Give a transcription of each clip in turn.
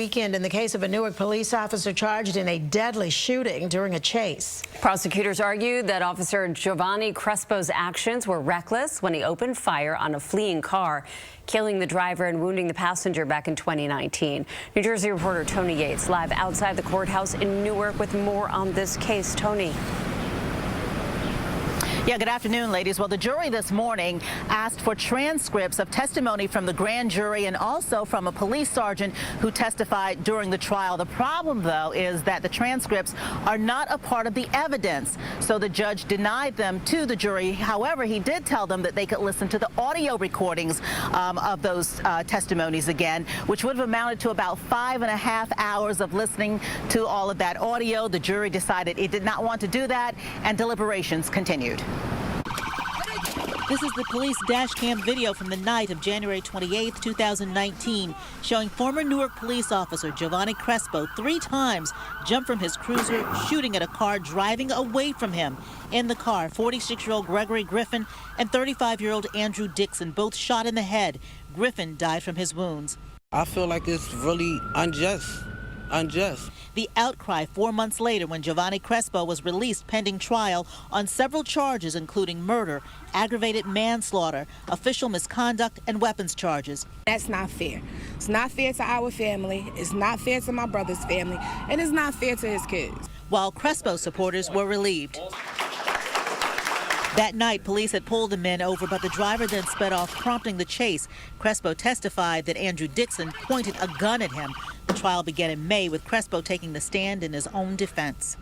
weekend in the case of a Newark police officer charged in a deadly shooting during a chase. Prosecutors argued that Officer Giovanni Crespo's actions were reckless when he opened fire on a fleeing car, killing the driver and wounding the passenger back in 2019. New Jersey reporter Tony Yates live outside the courthouse in Newark with more on this case. Tony. Yeah, good afternoon, ladies. Well, the jury this morning asked for transcripts of testimony from the grand jury and also from a police sergeant who testified during the trial. The problem, though, is that the transcripts are not a part of the evidence, so the judge denied them to the jury. However, he did tell them that they could listen to the audio recordings of those testimonies again, which would have amounted to about 5.5 hours of listening to all of that audio. The jury decided it did not want to do that, and deliberations continued. This is the police dash cam video from the night of January 28, 2019, showing former Newark police officer Giovanni Crespo 3 times jump from his cruiser, shooting at a car driving away from him. In the car, 46-year-old Gregory Griffin and 35-year-old Andrew Dixon, both shot in the head. Griffin died from his wounds. I feel like it's really unjust. The outcry 4 months later when Giovanni Crespo was released pending trial on several charges, including murder, aggravated manslaughter, official misconduct, and weapons charges. That's not fair. It's not fair to our family. It's not fair to my brother's family. And it's not fair to his kids. While Crespo supporters were relieved. That night, police had pulled the men over, but the driver then sped off, prompting the chase. Crespo testified that Andrew Dixon pointed a gun at him. The trial began in May, with Crespo taking the stand in his own defense.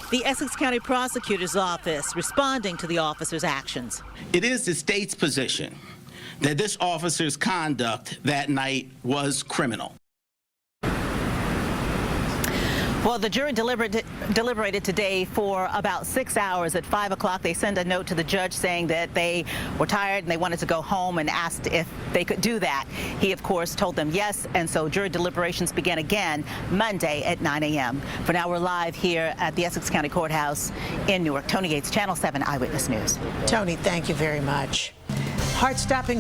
The Essex County Prosecutor's Office responding to the officer's actions. It is the state's position that this officer's conduct that night was criminal. Well, the jury deliberated today for about 6 hours. At 5 o'clock, they sent a note to the judge saying that they were tired and they wanted to go home, and asked if they could do that. He, of course, told them yes, and so jury deliberations began again Monday at 9 a.m. For now, we're live here at the Essex County Courthouse in Newark. Tony Yates, Channel 7 Eyewitness News. Tony, thank you very much. Heart-stopping